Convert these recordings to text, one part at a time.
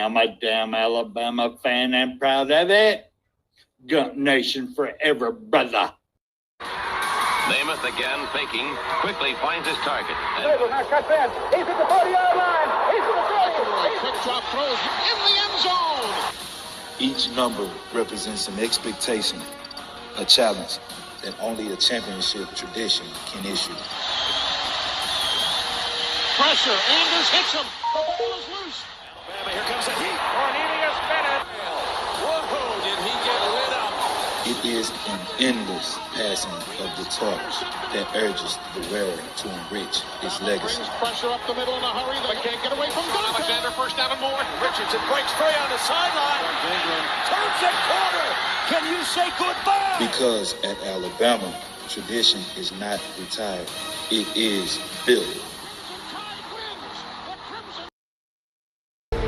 am a damn Alabama fan and proud of it. Gump Nation forever, brother. Namath again faking, quickly finds his target. Now cuts in. He's at the 40-yard line. He's at the 30. Quick drop throws in the end zone. Each number represents an expectation, a challenge that only a championship tradition can issue. Pressure. Anders hits him. The ball is loose. Alabama, here comes a heat. Cornelius Bennett. Whoa, did he get lit up? It is an endless passing of the torch that urges the wearer to enrich his legacy. Brings pressure up the middle in a hurry. They can't get away from Duncan. Alexander first down and more. Richardson breaks free on the sideline. Turns it corner. Can you say goodbye? Because at Alabama, tradition is not retired. It is built.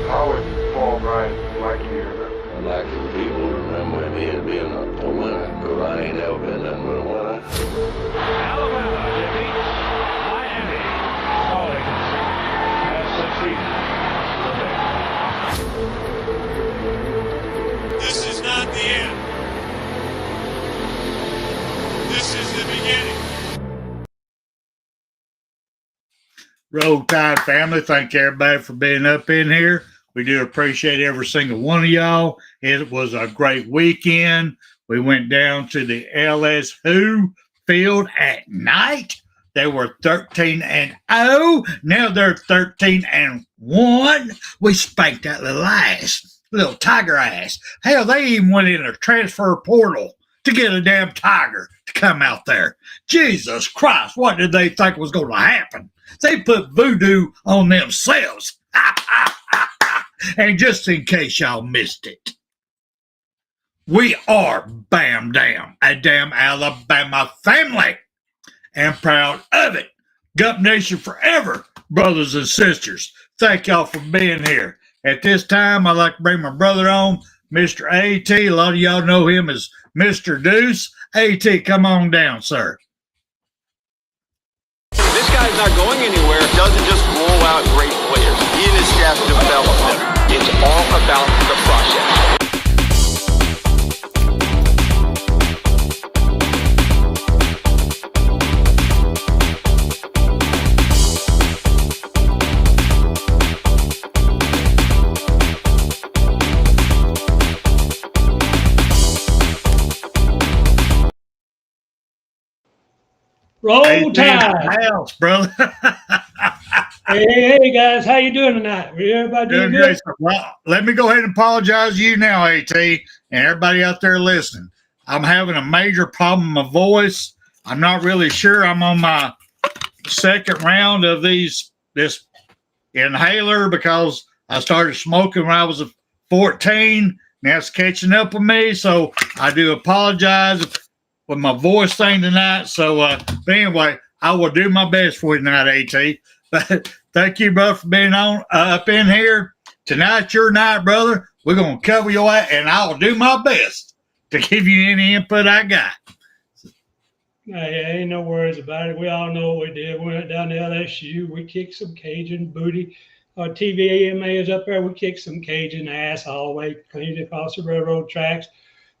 How would Paul Bryant like you to hear I like the people remember me as being a winner, because I ain't ever been nothing but a winner. Alabama defeats Miami. Calling has succeeded. This is not the end. This is the beginning. Roll Tide family, thank everybody for being up in here. We do appreciate every single one of y'all. It was a great weekend. We went down to the LSWho field at night. They were 13-0. Now they're 13-1. We spanked that little ass, little tiger ass. Hell, they even went in a transfer portal to get a damn tiger to come out there. Jesus Christ, what did they think was going to happen? They put voodoo on themselves. And just in case y'all missed it, we are Bam Dam, a damn Alabama family, and proud of it. Gump Nation forever, brothers and sisters. Thank y'all for being here. At this time, I'd like to bring my brother on, Mr. A.T. A lot of y'all know him as Mr. Deuce. A.T., come on down, sir. This guy's not going anywhere. Doesn't just roll out great players. He and his staff develop them. It's all about the process. Roll Tide. House, brother. Hey, guys, how you doing tonight? Everybody doing good? Well, let me go ahead and apologize to you now, AT, and everybody out there listening. I'm having a major problem with my voice. I'm not really sure. I'm on my second round of this inhaler because I started smoking when I was 14. Now it's catching up with me, so I do apologize with my voice thing tonight. So, but anyway, I will do my best for you tonight, AT. But thank you, brother, for being on up in here. Tonight's your night, brother. We're going to cover your ass, and I'll do my best to give you any input I got. Hey, ain't no worries about it. We all know what we did. We went down to LSU. We kicked some Cajun booty. Our TVAMA is up there. We kicked some Cajun ass all the way, cleaned across the railroad tracks.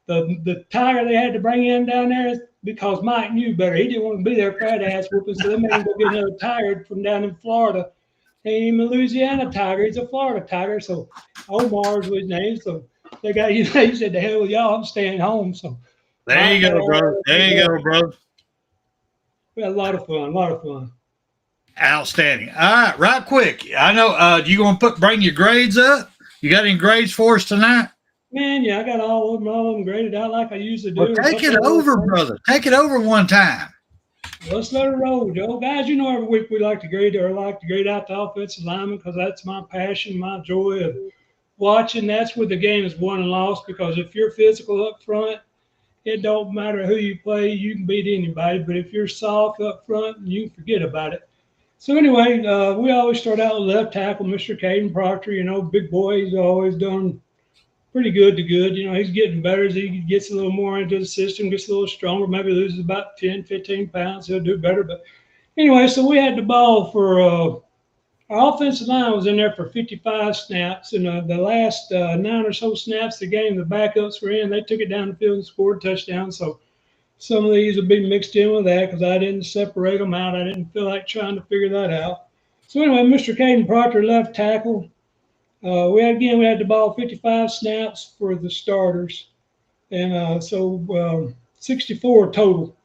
The tire they had to bring in down there is because Mike knew better. He didn't want to be there for that ass whooping, so they made him go get another tire from down in Florida. He ain't even a Louisiana Tiger. He's a Florida Tiger. So Omar's was his name. So they got, he said, the hell with y'all, I'm staying home. So there you go, brother. There you go, brother. We had a lot of fun, Outstanding. All right, right quick. I know, you going to bring your grades up? You got any grades for us tonight? Man, yeah, I got all of them graded out like I usually do. Well, take it over, brother. Take it over one time. Let's let it roll, Joe. Guys, you know every week we like to grade out the offensive lineman because that's my passion, my joy of watching. That's where the game is won and lost, because if you're physical up front, it don't matter who you play. You can beat anybody. But if you're soft up front, you can forget about it. So anyway, we always start out with left tackle, Mr. Caden Proctor. You know, big boy. He's always done pretty good to good. You know, he's getting better as he gets a little more into the system, gets a little stronger, maybe loses about 10, 15 pounds. He'll do better. But anyway, so we had the ball for our offensive line was in there for 55 snaps, and the last 9 or so snaps of the game, the backups were in. They took it down the field and scored a touchdown. So some of these will be mixed in with that because I didn't separate them out. I didn't feel like trying to figure that out. So anyway, Mr. Caden Proctor, left tackle. We had the ball 55 snaps for the starters, and 64 total.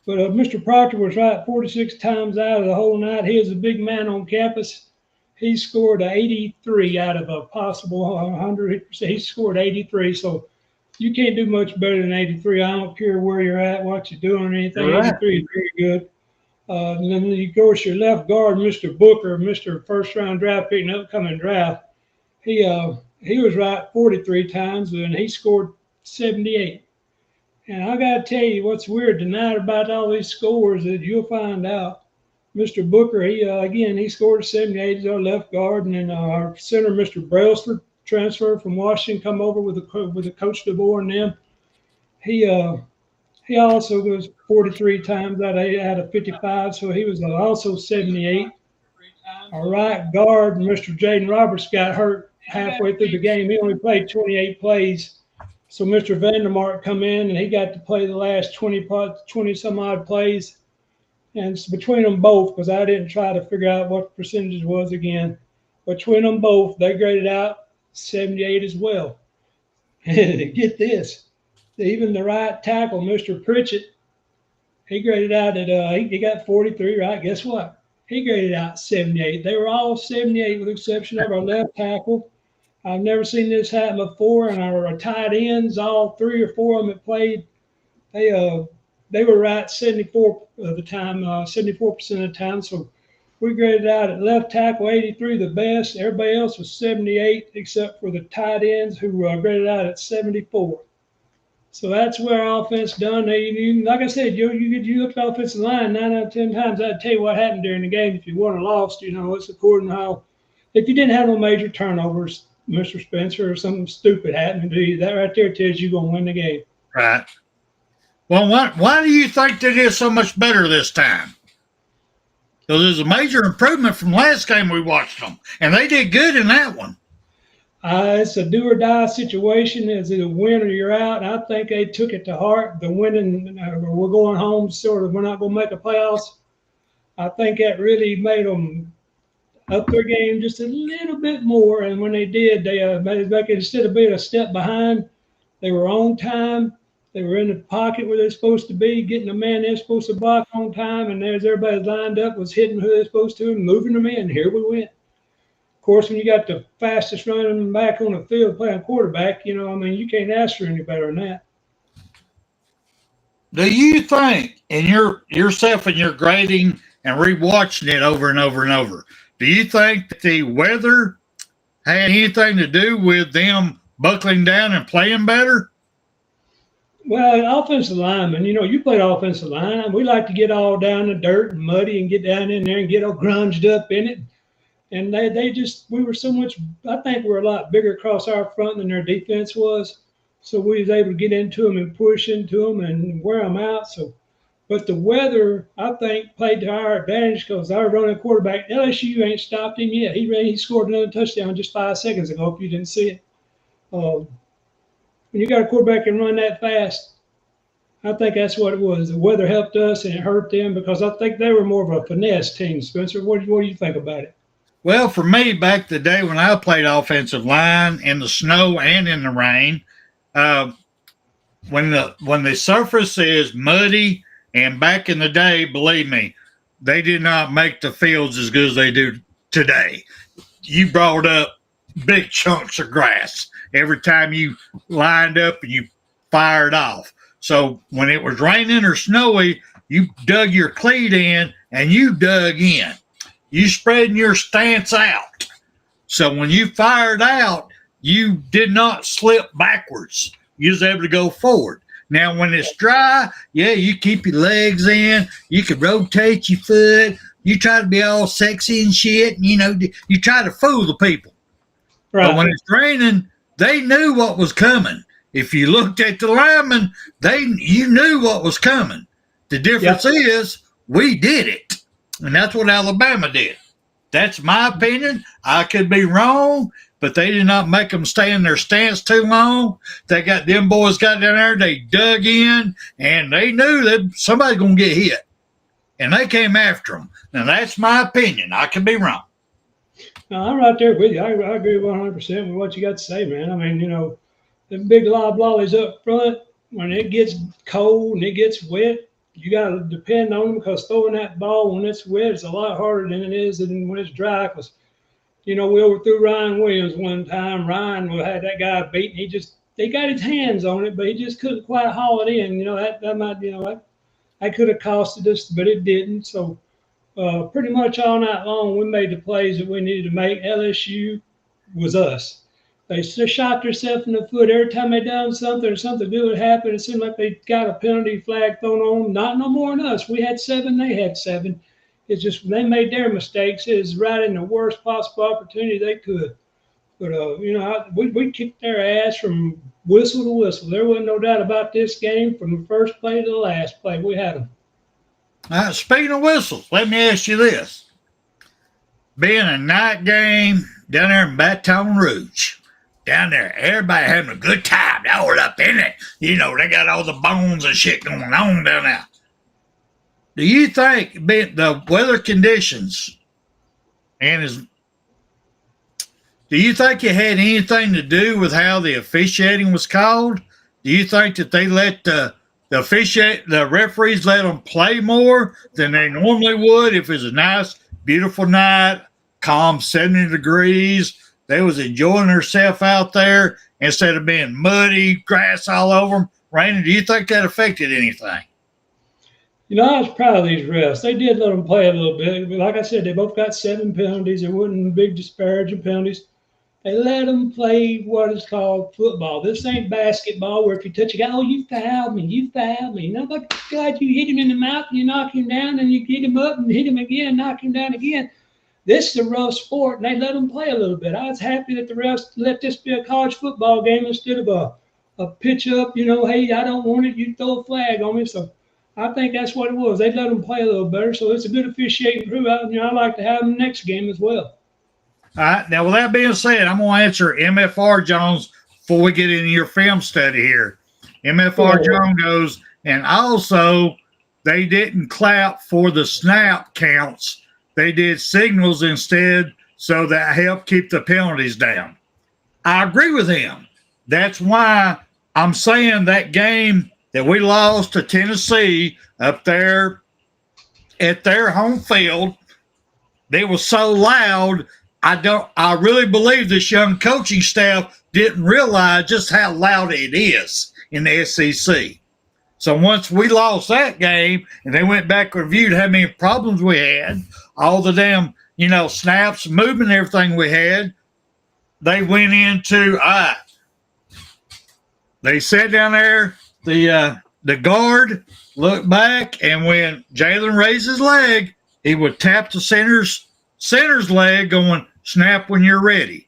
But Mr. Proctor was right 46 times out of the whole night. He is a big man on campus. He scored 83 out of a possible 100%. He scored 83, so you can't do much better than 83. I don't care where you're at, what you're doing, or anything. Right. 83 is very good. And then, of course, your left guard, Mr. Booker, Mr. First-round draft pick in the upcoming draft, he was right 43 times, and he scored 78. And I got to tell you what's weird tonight about all these scores that you'll find out. Mr. Booker, he scored 78. He's our left guard, and then our center, Mr. Brailsford, transferred from Washington, come over with the Coach DeBoer and them. He also goes 43 times out of 55, so he was also 78. Our right guard, Mr. Jaden Roberts, got hurt halfway through the game. He only played 28 plays. So Mr. Vandermark come in, and he got to play the last 20-some-odd plays. And it's between them both, because I didn't try to figure out what the percentage was again. Between them both, they graded out 78 as well. Get this. Even the right tackle, Mr. Pritchett, he graded out at he got 43, right? Guess what? He graded out 78. They were all 78 with the exception of our left tackle. I've never seen this happen before, and our tight ends, all 3 or 4 of them that played, they were right 74 of the time, 74% of the time. So we graded out at left tackle 83, the best. Everybody else was 78, except for the tight ends who graded out at 74. So that's where our offense done. Like I said, you look at the offensive line 9 out of 10 times. I'd tell you what happened during the game. If you won or lost, it's according to how. If you didn't have no major turnovers, Mr. Spencer, or something stupid happening to you, that right there tells you you're going to win the game. Right. Well, why do you think they did so much better this time? Because there's a major improvement from last game we watched them, and they did good in that one. It's a do-or-die situation. Is it a win or you're out? I think they took it to heart. The winning, we're going home, sort of, we're not going to make the playoffs. I think that really made them up their game just a little bit more. And when they did, they made it, instead of being a step behind, they were on time. They were in the pocket where they're supposed to be, getting the man they're supposed to block on time. And there's everybody lined up, was hitting who they're supposed to and moving them in. Here we went. Of course, when you got the fastest running back on the field playing quarterback, you can't ask for any better than that. Do you think, in yourself and your grading and rewatching it over and over and over, do you think that the weather had anything to do with them buckling down and playing better? Well, offensive lineman, you played offensive line. We like to get all down in the dirt and muddy and get down in there and get all grunged up in it. And we were so much, I think we're a lot bigger across our front than their defense was. So we was able to get into them and push into them and wear them out. But the weather, I think, played to our advantage because our running quarterback, LSU ain't stopped him yet. He scored another touchdown just 5 seconds ago, if you didn't see it. When you got a quarterback and run that fast, I think that's what it was. The weather helped us and it hurt them because I think they were more of a finesse team. Spencer, what do you think about it? Well, for me, back the day when I played offensive line in the snow and in the rain, when the surface is muddy, and back in the day, believe me, they did not make the fields as good as they do today. You brought up big chunks of grass every time you lined up and you fired off. So when it was raining or snowy, you dug your cleat in and you dug in. You spreading your stance out. So when you fired out, you did not slip backwards. You was able to go forward. Now, when it's dry, you keep your legs in. You can rotate your foot. You try to be all sexy and shit. And, you try to fool the people. Right. But when it's raining, they knew what was coming. If you looked at the linemen, you knew what was coming. The difference is we did it. And that's what Alabama did. That's my opinion. I could be wrong, but they did not make them stay in their stance too long. Them boys got down there, they dug in, and they knew that somebody's going to get hit. And they came after them. Now, that's my opinion. I could be wrong. No, I'm right there with you. I agree 100% with what you got to say, man. I mean, the big lob lollies up front, when it gets cold and it gets wet, you got to depend on them, because throwing that ball when it's wet is a lot harder than it is when it's dry. Because, we overthrew Ryan Williams one time. Ryan had that guy beaten. They got his hands on it, but he just couldn't quite haul it in. That might, that could have costed us, but it didn't. So, pretty much all night long, we made the plays that we needed to make. LSU was us. They just shot themselves in the foot every time they done something or something good happened. It seemed like they got a penalty flag thrown on them. Not no more than us. We had 7, they had 7. It's just they made their mistakes. It was right in the worst possible opportunity they could. But, we kicked their ass from whistle to whistle. There wasn't no doubt about this game from the first play to the last play. We had them. Speaking of whistles, let me ask you this. Being a night game down there in Baton Rouge, down there, everybody having a good time. They all up in it. They got all the bones and shit going on down there. Do you think the weather conditions do you think it had anything to do with how the officiating was called? Do you think that they let the referees let them play more than they normally would if it was a nice, beautiful night, calm 70 degrees? They was enjoying themselves out there instead of being muddy, grass all over them, raining. Do you think that affected anything? I was proud of these refs. They did let them play a little bit. But like I said, they both got 7 penalties. It wasn't big disparaging penalties. They let them play what is called football. This ain't basketball where if you touch a guy, you fouled me, you fouled me. No, but God, you hit him in the mouth and you knock him down, and you get him up and hit him again, knock him down again. This is a rough sport, and they let them play a little bit. I was happy that the refs let this be a college football game instead of a pitch up, hey, I don't want it, you throw a flag on me. So I think that's what it was. They let them play a little better, so it's a good officiating crew. I'd like to have them next game as well. All right. Now, with that being said, I'm going to answer MFR Jones before we get into your film study here. MFR Jones goes, and also they didn't clap for the snap counts. They did signals instead, so that helped keep the penalties down. I agree with him. That's why I'm saying that game that we lost to Tennessee up there at their home field, they were so loud. I really believe this young coaching staff didn't realize just how loud it is in the SEC. So once we lost that game and they went back and reviewed how many problems we had, all the damn, snaps, movement, everything we had, they went into, they sat down there, the guard looked back, and when Jalen raised his leg, he would tap the center's leg going, snap when you're ready.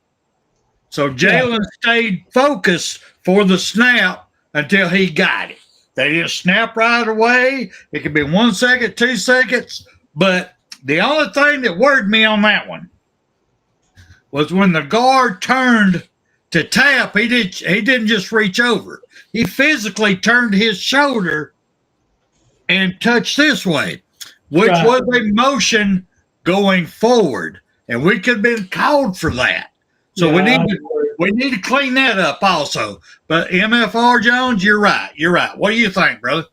So Jalen stayed focused for the snap until he got it. They didn't snap right away. It could be 1 second, 2 seconds. But the only thing that worried me on that one was when the guard turned to tap, he didn't just reach over. He physically turned his shoulder and touched this way, which was a motion going forward. And we could have been called for that. So we need to clean that up also. But MFR Jones, you're right. What do you think, brother?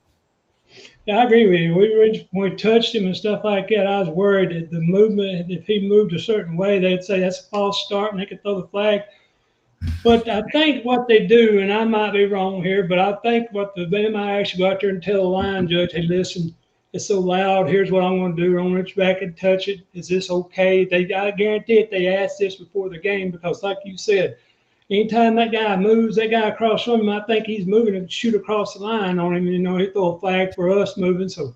Yeah, I agree with you. When we touched him and stuff like that, I was worried that the movement, if he moved a certain way, they'd say that's a false start and they could throw the flag. But I think what they do, and I might be wrong here, but I think they might actually go out there and tell the line judge, hey, listen, it's so loud. Here's what I'm going to do. I'm going to reach back and touch it. Is this okay? I guarantee it. They asked this before the game because, like you said, anytime that guy moves, that guy across from him, I think he's moving to shoot across the line on him. He throw a flag for us moving. So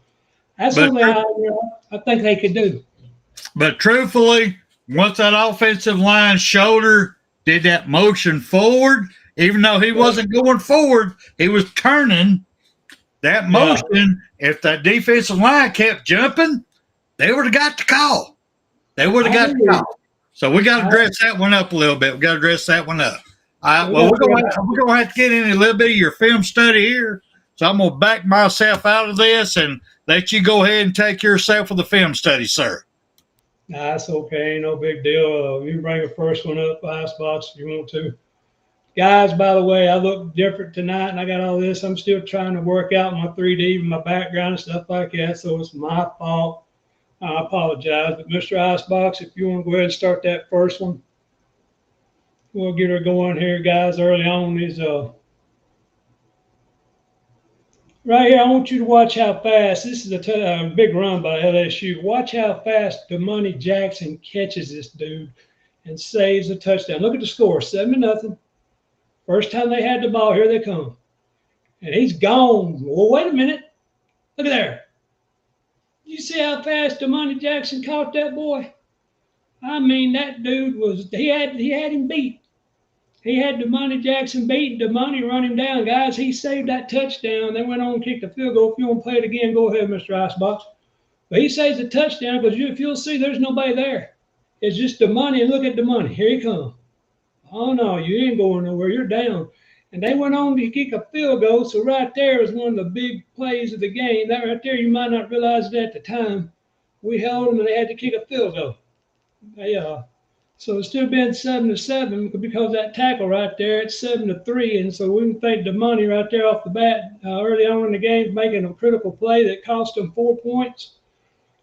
that's something I think they could do. But truthfully, once that offensive line shoulder did that motion forward, even though he wasn't going forward, he was turning. That motion, if that defensive line kept jumping, they would have got the call. They would have I got agree. the call. So we got to dress that one up a little bit. We got to dress that one up. All right. Well, we're gonna have to get in a little bit of your film study here. So I'm gonna back myself out of this and let you go ahead and take yourself with the film study, sir. That's okay. Ain't no big deal. You can bring the first one up, Icebox, if you want to. Guys, by the way, I look different tonight and I got all this. I'm still trying to work out my 3D, my background and stuff like that. So it's my fault. I apologize. But Mr. Icebox, if you want to go ahead and start that first one, we'll get her going here, guys, early on. These right here, I want you to watch how fast. This is a big run by LSU. Watch how fast DeMonte Jackson catches this dude and saves a touchdown. Look at the score, 7-0. First time they had the ball, here they come. And he's gone. Well, wait a minute. Look at there. You see how fast DeMonte Jackson caught that boy? I mean, that dude was, he had him beat. He had DeMonte Jackson beat, and DeMonte run him down. Guys, he saved that touchdown. They went on and kicked the field goal. If you want to play it again, go ahead, Mr. Icebox. But he saves the touchdown because if you'll see, there's nobody there. It's just DeMonte, and look at DeMonte. Here he comes. Oh, no, you ain't going nowhere. You're down. And they went on to kick a field goal. So right there is one of the big plays of the game. That right there, you might not realize it at the time. We held them, and they had to kick a field goal. So it's still been 7-7 because that tackle right there, it's 7-3. And so we can thank DeMonte right there off the bat early on in the game, making a critical play that cost them 4 points.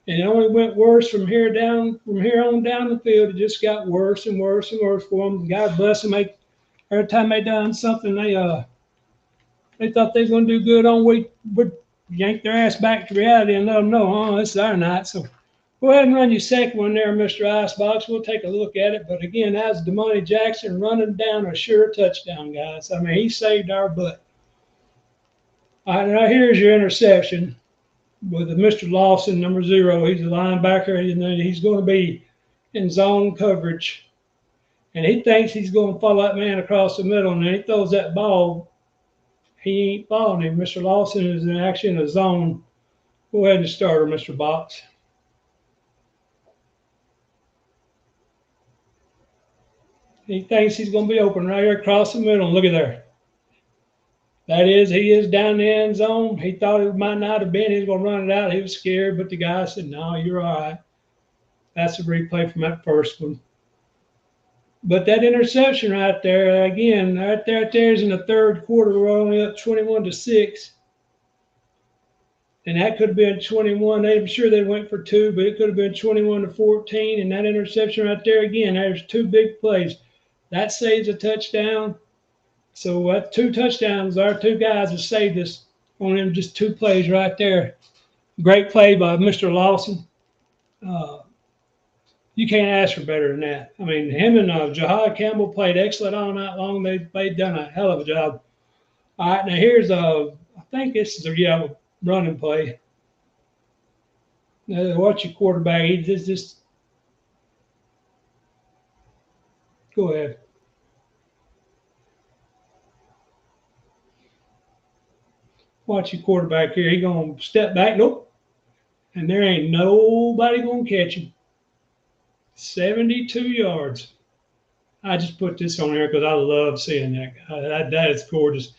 And it only went worse from here on down the field. It just got worse and worse and worse for them. God bless them. Every time they done something, they thought they was going to do good on week, would yank their ass back to reality and let them know, oh, this is our night. So go ahead and run your second one there, Mr. Icebox. We'll take a look at it. But again, that's DeMonte Jackson running down a sure touchdown, guys. I mean, he saved our butt. All right, now here's your interception with Mr. Lawson, number 0. He's a linebacker, and he's going to be in zone coverage. And he thinks he's going to follow that man across the middle, and then he throws that ball. He ain't following him. Mr. Lawson is actually in a zone. Go ahead and start her, Mr. Box. He thinks he's going to be open right here across the middle. Look at there. That is, he is down the end zone. He thought it might not have been. He was going to run it out. He was scared, but the guy said, no, you're all right. That's a replay from that first one. But that interception right there, again, right there is in the third quarter. We're only up 21-6. And that could have been 21. I'm sure they went for 2, but it could have been 21-14. And that interception right there, again, there's 2 big plays. That saves a touchdown. So that's 2 touchdowns. Our 2 guys have saved us on them, just 2 plays right there. Great play by Mr. Lawson. You can't ask for better than that. I mean, him and Jahad Campbell played excellent all night long. They've done a hell of a job. All right, now here's I think this is a running play. Now watch your quarterback. He just go ahead. Watch your quarterback here. He gonna step back. Nope. And there ain't nobody gonna catch him. 72 yards. I just put this on there because I love seeing that guy. That is gorgeous.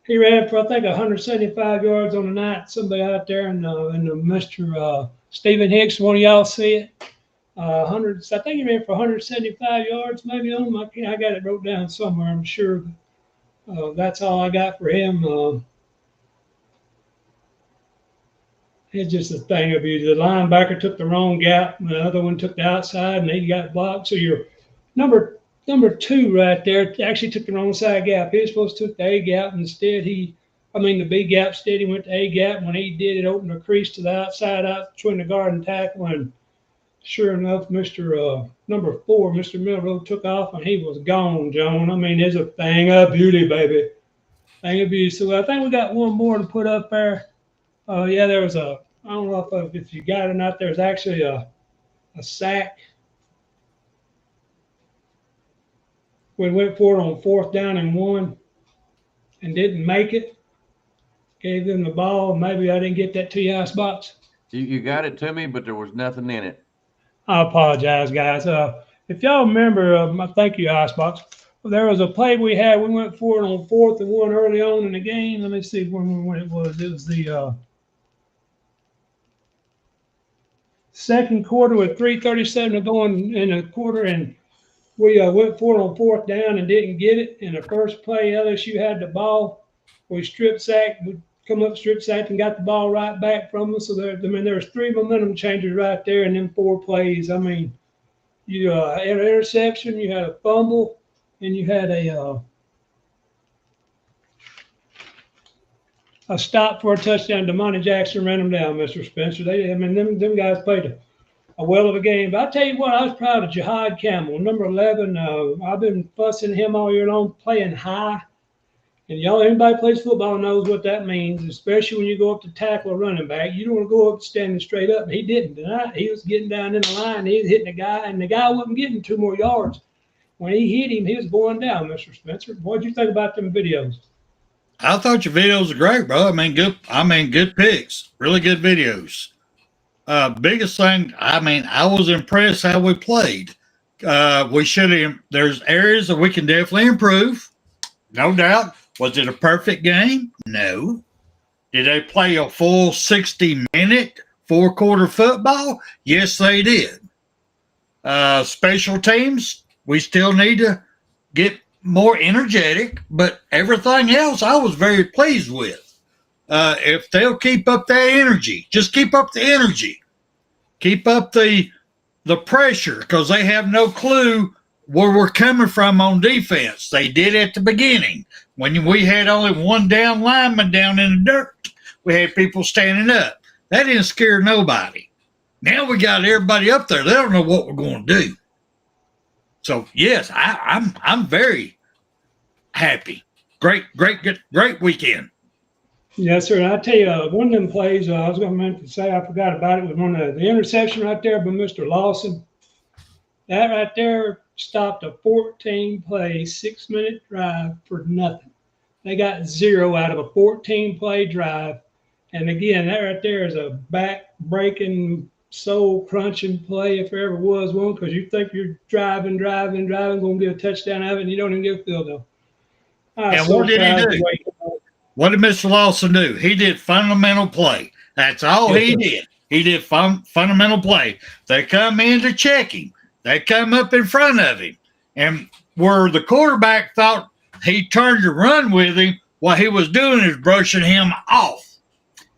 He ran for, I think, 175 yards on the night. Somebody out there in the Mr. Stephen Hicks, one of y'all see it? I think he ran for 175 yards, maybe on my. I got it wrote down somewhere, I'm sure. That's all I got for him. It's just a thing of beauty. The linebacker took the wrong gap, and the other one took the outside, and he got blocked. So your number 2 right there actually took the wrong side gap. He was supposed to take the A gap, and instead the B gap. Instead he went to A gap. When he did, it opened a crease to the outside, out between the guard and tackle. And sure enough, Mr. Number 4, Mr. Milrow, took off, and he was gone, Joan. I mean, there's a thing of beauty, baby. Thing of beauty. So I think we got one more to put up there. Yeah, there was I don't know if you got it or not, there's actually a sack. We went for it on 4th down and 1 and didn't make it. Gave them the ball. Maybe I didn't get that to you, Icebox. You got it to me, but there was nothing in it. I apologize, guys. If y'all remember, thank you, Icebox. There was a play we had. We went for it on 4th and 1 early on in the game. Let me see when it was. It was the second quarter with 3:37 to go in the quarter, and we went for it on 4th down and didn't get it. In the first play, LSU had the ball. We strip sacked. We come up strip sacked and got the ball right back from us. So there's 3 momentum changes right there in them 4 plays. I mean, you had an interception, you had a fumble, and you had a stop for a touchdown. Damani Jackson ran them down, Mr. Spencer. Them guys played a well of a game. But I tell you what, I was proud of Jihad Campbell, number 11. I've been fussing him all year long, playing high. And anybody plays football knows what that means, especially when you go up to tackle a running back. You don't want to go up standing straight up. And he didn't tonight. He was getting down in the line. He was hitting the guy, and the guy wasn't getting 2 more yards. When he hit him, he was going down, Mr. Spencer. What'd you think about them videos? I thought your videos were great, bro. Good picks. Really good videos. Biggest thing, I was impressed how we played. We should have. There's areas that we can definitely improve, no doubt. Was it a perfect game? No. Did they play a full 60-minute, 4-quarter football? Yes, they did. Special teams, we still need to get more energetic, but everything else I was very pleased with. If they'll keep up that energy, just keep up the energy. Keep up the pressure, because they have no clue where we're coming from on defense. They did at the beginning. When we had only 1 down lineman down in the dirt, we had people standing up. That didn't scare nobody. Now we got everybody up there. They don't know what we're going to do. So yes, I'm very happy. Great weekend. Yes, sir. And I tell you, one of them plays I was going to say, I forgot about it, was one of the interception right there by Mr. Lawson. That right there stopped a 14-play, 6-minute drive for nothing. They got 0 out of a 14-play drive. And again, that right there is a back-breaking, soul-crunching play if there ever was one, because you think you're driving, going to get a touchdown out of it, and you don't even get a field goal. And what did he do? What did Mr. Lawson do? He did fundamental play. That's all he did. He did fundamental play. They come in to check him. They come up in front of him. And where the quarterback thought he turned to run with him, what he was doing is brushing him off.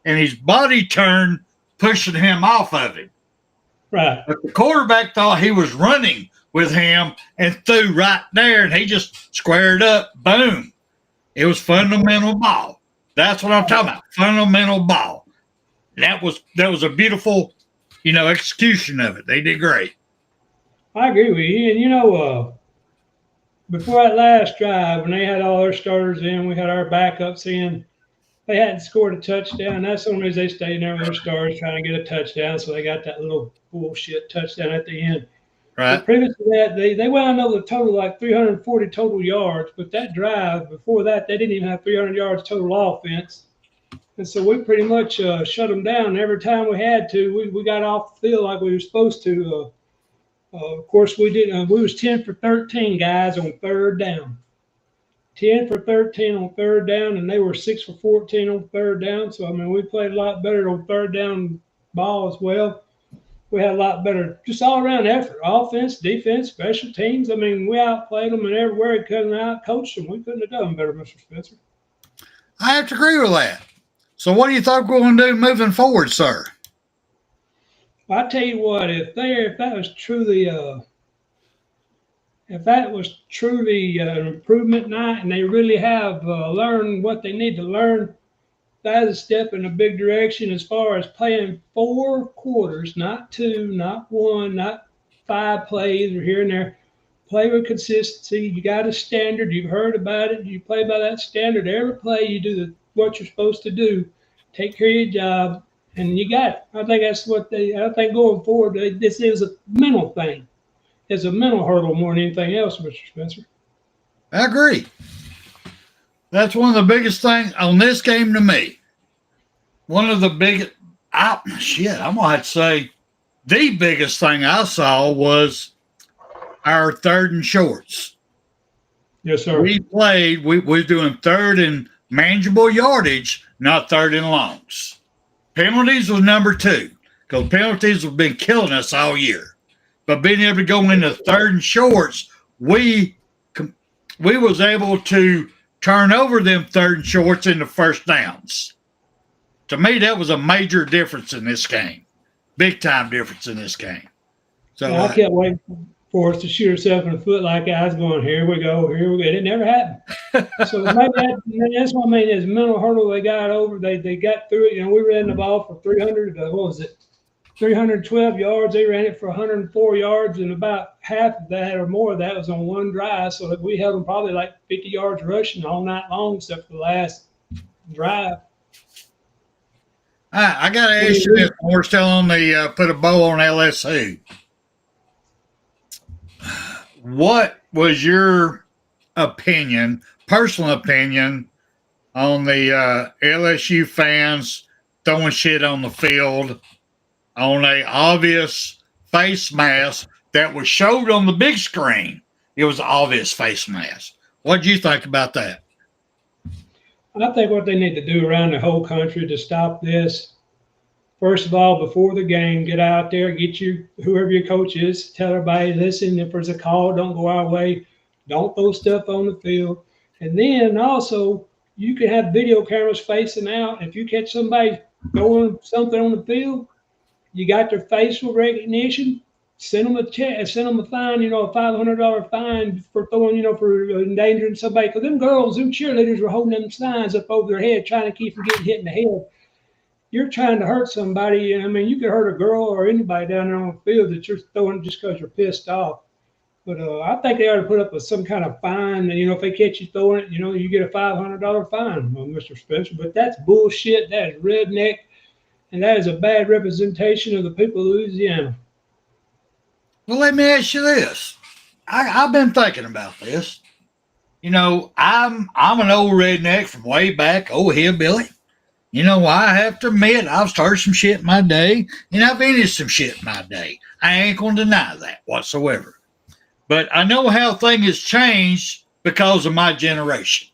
And his body turned, pushing him off of him. Right. But the quarterback thought he was running with him and threw right there, and he just squared up. Boom. It was fundamental ball. That's what I'm talking about. Fundamental ball. That was a beautiful, execution of it. They did great. I agree with you. And before that last drive, when they had all their starters in, we had our backups in. They hadn't scored a touchdown. That's the only reason they stayed there with their stars trying to get a touchdown. So they got that little bullshit touchdown at the end. Right. But previous to that, they wound up with a total like 340 total yards. But that drive before that, they didn't even have 300 yards total offense. And so we pretty much shut them down. Every time we had to, we got off the field like we were supposed to. Of course, we didn't. We was 10 for 13, guys, on 3rd down. 10 for 13 on 3rd down, and they were 6 for 14 on 3rd down. So, we played a lot better on 3rd down ball as well. We had a lot better, just all-around effort, offense, defense, special teams. We outplayed them, and everywhere we couldn't out-coach them. We couldn't have done better, Mr. Spencer. I have to agree with that. So what do you think we're going to do moving forward, sir? I tell you what, if that was truly an improvement night, and they really have learned what they need to learn, that is a step in a big direction as far as playing 4 quarters, not 2, not 1, not 5 plays or here and there. Play with consistency. You got a standard. You've heard about it. You play by that standard. Every play you do what you're supposed to do. Take care of your job. And you got it. I think that's what I think going forward, this is a mental thing. It's a mental hurdle more than anything else, Mr. Spencer. I agree. That's one of the biggest things on this game to me. One of the biggest, I'm going to have to say, the biggest thing I saw was our third and shorts. Yes, sir. We were doing third and manageable yardage, not third and longs. Penalties was number 2 because penalties have been killing us all year. But being able to go into third and shorts, we was able to turn over them third and shorts into first downs. To me, that was a major difference in this game. Big time difference in this game. So I kept waiting for us to shoot ourselves in the foot like I was going, here we go. It never happened. So maybe that's what I mean is mental hurdle they got over. They got through it. We ran the ball for 312 yards. They ran it for 104 yards, and about half of that or more of that was on one drive. So that we held them probably like 50 yards rushing all night long, except for the last drive. I got to ask you this. We're still on the put a bow on LSWho. What was your opinion, personal opinion, on the LSU fans throwing shit on the field on a obvious face mask that was showed on the big screen? It was an obvious face mask. What do you think about that? I think what they need to do around the whole country to stop this, first of all, before the game, get out there, get whoever your coach is, tell everybody, listen, if there's a call, don't go our way. Don't throw stuff on the field. And then also, you can have video cameras facing out. If you catch somebody throwing something on the field, you got their facial recognition, send them a check, send them a fine, a $500 fine for throwing, for endangering somebody. Because them cheerleaders were holding them signs up over their head, trying to keep from getting hit in the head. You're trying to hurt somebody. I mean, you could hurt a girl or anybody down there on the field that you're throwing just because you're pissed off. But I think they ought to put up with some kind of fine. And, if they catch you throwing it, you get a $500 fine, Mr. Spencer. But that's bullshit. That is redneck. And that is a bad representation of the people of Louisiana. Well, let me ask you this. I've been thinking about this. I'm an old redneck from way back, old hillbilly. I have to admit, I've started some shit in my day, and I've ended some shit in my day. I ain't going to deny that whatsoever. But I know how things has changed because of my generation.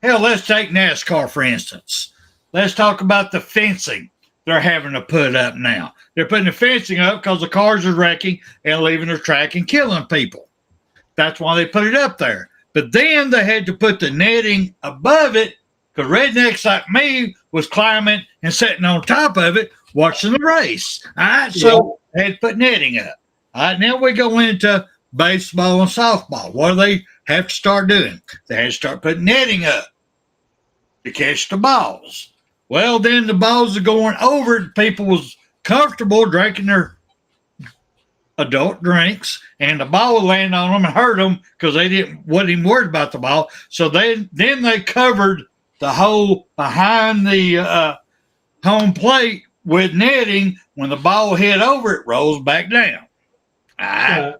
Hell, let's take NASCAR, for instance. Let's talk about the fencing they're having to put up now. They're putting the fencing up because the cars are wrecking and leaving their track and killing people. That's why they put it up there. But then they had to put the netting above it because rednecks like me was climbing and sitting on top of it watching the race. All right, so they had to put netting up. All right, now we go into baseball and softball. What do they have to start doing? They had to start putting netting up to catch the balls. Well, then the balls are going over it. People was comfortable drinking their adult drinks, and the ball would land on them and hurt them because they wasn't even worried about the ball. So then they covered the hole behind the home plate with netting. When the ball hit over, it rolls back down. All right.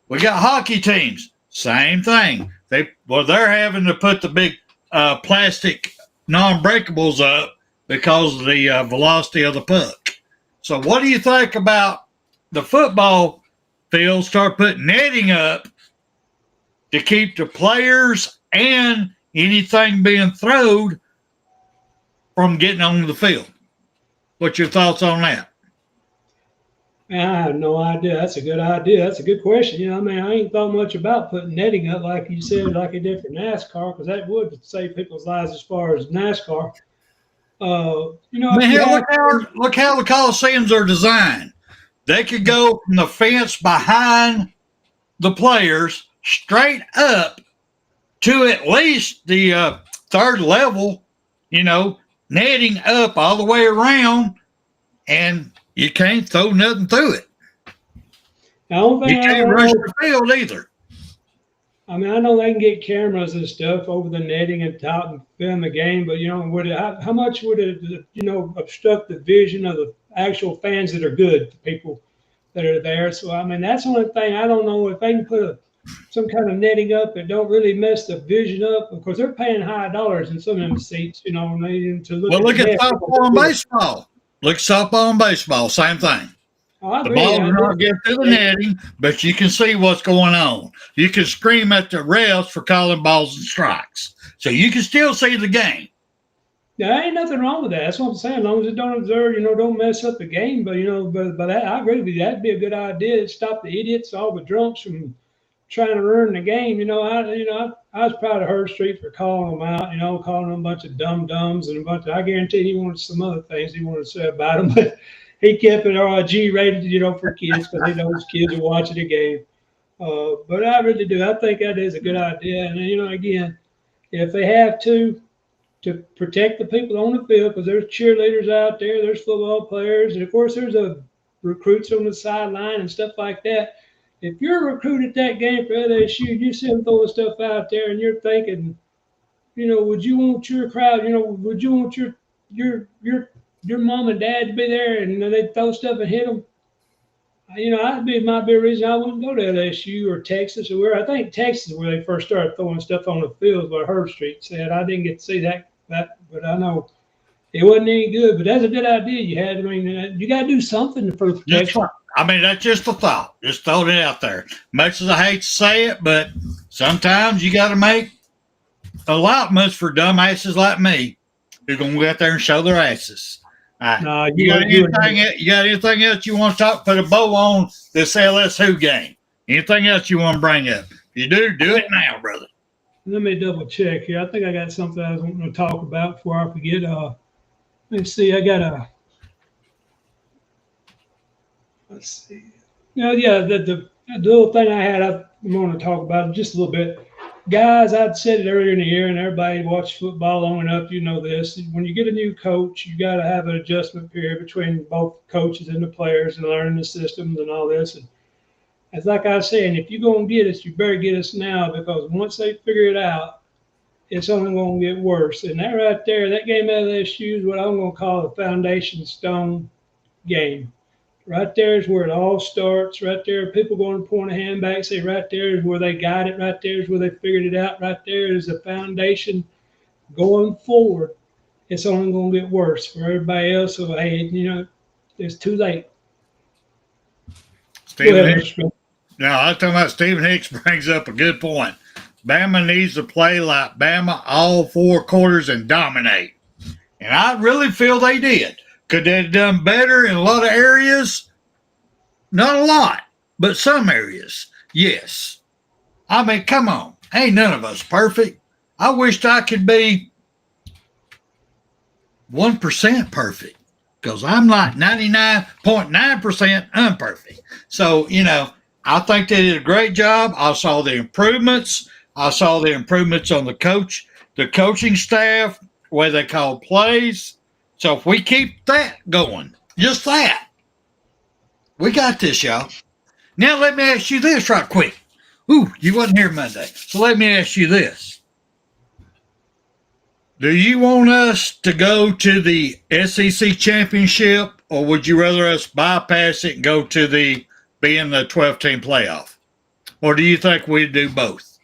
We got hockey teams, same thing. They're having to put the big plastic non-breakables up because of the velocity of the puck. So what do you think about the football field start putting netting up to keep the players and anything being thrown from getting onto the field? What's your thoughts on that? I have no idea. That's a good idea. That's a good question. I ain't thought much about putting netting up like you said, like it did for NASCAR, because that would save people's lives as far as NASCAR. Look how the Coliseums are designed. They could go from the fence behind the players straight up to at least the third level, netting up all the way around, and you can't throw nothing through it. You can't rush the field either. I know they can get cameras and stuff over the netting and top and film the game, but how much would it obstruct the vision of the actual fans that are good, the people that are there? So that's the only thing. I don't know if they can put some kind of netting up that don't really mess the vision up. Of course, they're paying high dollars in some of them seats, to look. Well, look at softball and baseball. Look at softball and baseball, same thing. I The agree. ball does not get to the netting, but you can see what's going on. You can scream at the refs for calling balls and strikes. So you can still see the game. There ain't nothing wrong with that. That's what I'm saying. As long as it don't observe, don't mess up the game. But but that, I agree with you. That'd be a good idea to stop the idiots, all the drunks from trying to ruin the game. I was proud of Herb Street for calling them out. Calling them a bunch of dum dums and a bunch. I guarantee he wanted some other things he wanted to say about them, but he kept it G-rated, for kids because he knows kids are watching the game. But I really do. I think that is a good idea. And again, if they have to protect the people on the field, because there's cheerleaders out there, there's football players, and of course there's recruits on the sideline and stuff like that. If you're a recruit at that game for LSU, you see them throwing stuff out there, and you're thinking, would you want your crowd? Would you want your mom and dad to be there, and they throw stuff and hit them? Might be a reason I wouldn't go to LSU or Texas or where. I think Texas is where they first started throwing stuff on the field, what Herb Street said. I didn't get to see that, but I know it wasn't any good. But that's a good idea you had. I mean, you got to do something for protection. That's just a thought. Just throw it out there. Much as I hate to say it, but sometimes you got to make allotments for dumbasses like me who're going to go out there and show their asses. No, you got anything else you want to talk? Put a bow on this LSWho game. Anything else you want to bring up? If you do it now, brother. Let me double check here. I think I got something I was wanting to talk about before I forget. Let's see. Let's see. The little thing I had, I want to talk about just a little bit. Guys, I'd said it earlier in the year, and everybody who watched football long enough, this. When you get a new coach, you got to have an adjustment period between both coaches and the players and learning the systems and all this. And it's like I was saying, if you're going to get us, you better get us now, because once they figure it out, it's only going to get worse. And that right there, that game at LSU is what I'm going to call a foundation stone game. Right there is where it all starts. Right there, people going to point a hand back and say, right there is where they got it. Right there is where they figured it out. Right there is the foundation going forward. It's only going to get worse for everybody else. So, hey, it's too late. Stephen Hicks. Now, I was talking about Stephen Hicks brings up a good point. Bama needs to play like Bama all 4 quarters and dominate. And I really feel they did. Could they have done better in a lot of areas? Not a lot, but some areas, yes. I mean, come on. Ain't none of us perfect. I wished I could be 1% perfect, because I'm like 99.9% imperfect. So, I think they did a great job. I saw the improvements. I saw the improvements on the coaching staff, the way they call plays. So if we keep that going, just that, we got this, y'all. Now let me ask you this right quick. Ooh, you wasn't here Monday. So let me ask you this. Do you want us to go to the SEC championship, or would you rather us bypass it and go to be in the 12-team playoff? Or do you think we'd do both?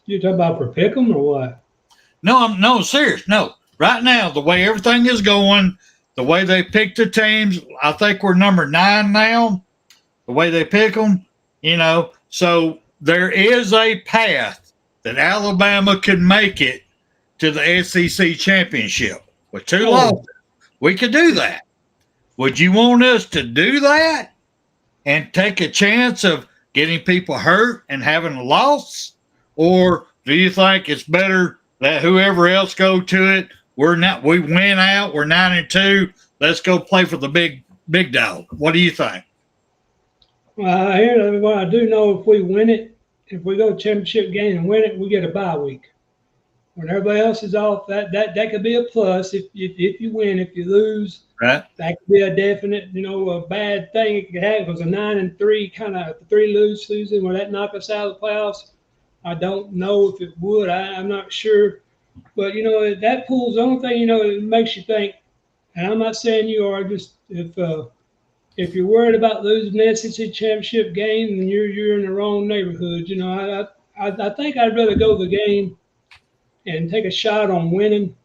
You talking about for Pickem or what? No, serious. No. Right now, the way everything is going, the way they pick the teams, I think we're number 9 now, the way they pick them, So there is a path that Alabama could make it to the SEC championship with 2 losses. We could do that. Would you want us to do that and take a chance of getting people hurt and having a loss? Or do you think it's better that whoever else go to it, we win out, we're 9-2, let's go play for the big dog? What do you think? Well, here's what I do know: if we win it, if we go to championship game and win it, we get a bye week. When everybody else is off, that could be a plus if you win. If you lose, right, that could be a definite, a bad thing. It could happen. It was a 9-3 kind of 3-lose season. Will that knock us out of the playoffs? I don't know if it would. I'm not sure. But, that pool's the only thing, it makes you think, and I'm not saying you are, just if you're worried about losing the SEC championship game, then you're in the wrong neighborhood. I think I'd rather go to the game and take a shot on winning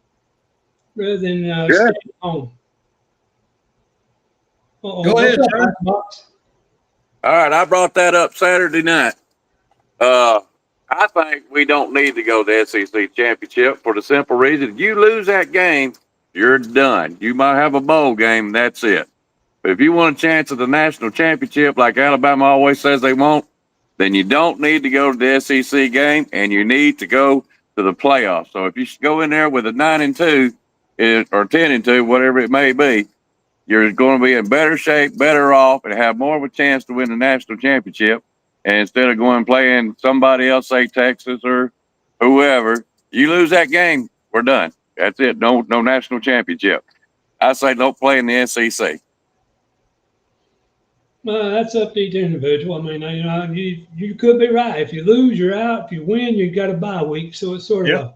rather than stay home. Go ahead, sir. Box? All right, I brought that up Saturday night. I think we don't need to go to the SEC championship for the simple reason if you lose that game, you're done. You might have a bowl game, and that's it. But if you want a chance at the national championship, like Alabama always says they won't, then you don't need to go to the SEC game, and you need to go to the playoffs. So if you go in there with a 9-2 or 10-2, whatever it may be, you're going to be in better shape, better off, and have more of a chance to win the national championship. And instead of going and playing somebody else, say Texas or whoever, you lose that game, we're done. That's it. No national championship. I say don't play in the SEC. Well, that's up to each individual. I mean, you could be right. If you lose, you're out. If you win, you got a bye week. So it's sort of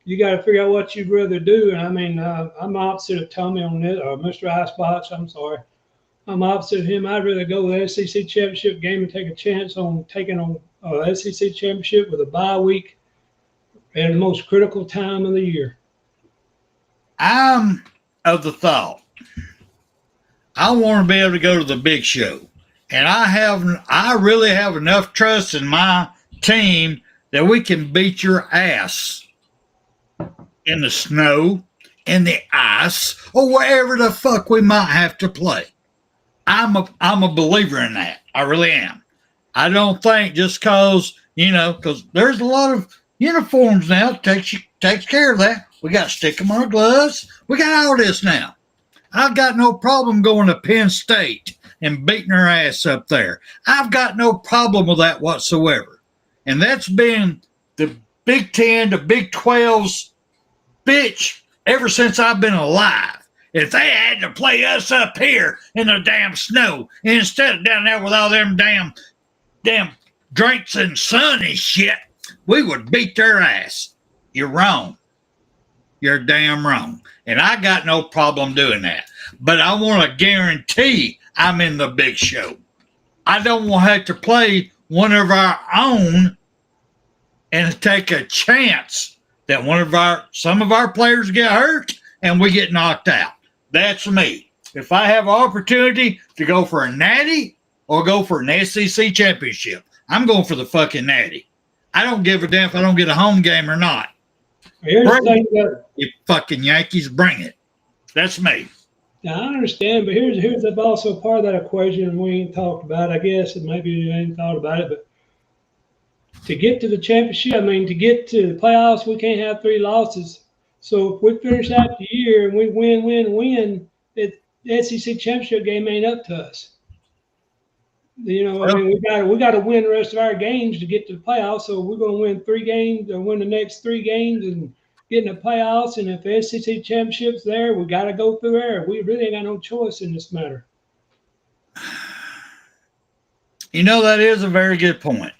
you got to figure out what you'd rather do. And I mean, I'm opposite of Tommy on this, or Mr. Icebox. I'm sorry. I'm opposite of him. I'd rather go to the SEC championship game and take a chance on taking on SEC championship with a bye week at the most critical time of the year. I'm of the thought I want to be able to go to the big show, and I really have enough trust in my team that we can beat your ass in the snow, in the ice, or wherever the fuck we might have to play. I'm a believer in that. I really am. I don't think just because there's a lot of uniforms now that takes care of that. We got to stick them on our gloves. We got all this now. I've got no problem going to Penn State and beating her ass up there. I've got no problem with that whatsoever. And that's been the Big Ten, the Big 12's bitch ever since I've been alive. If they had to play us up here in the damn snow instead of down there with all them damn drinks and sun and shit, we would beat their ass. You're wrong. You're damn wrong. And I got no problem doing that. But I want to guarantee I'm in the big show. I don't want to have to play one of our own and take a chance that some of our players get hurt and we get knocked out. That's me. If I have an opportunity to go for a natty or go for an SEC championship, I'm going for the fucking natty. I don't give a damn if I don't get a home game or not. Here's the thing you fucking Yankees, bring it. That's me. Now, I understand, but here's also part of that equation we ain't talked about. I guess, and maybe you ain't thought about it, but to get to the championship, to get to the playoffs, we can't have 3 losses. So if we finish out the year and we win, the SEC championship game ain't up to us. We got to win the rest of our games to get to the playoffs. So we're going to win 3 games or win the next 3 games and get in the playoffs. And if the SEC championship's there, we got to go through there. We really ain't got no choice in this matter. That is a very good point.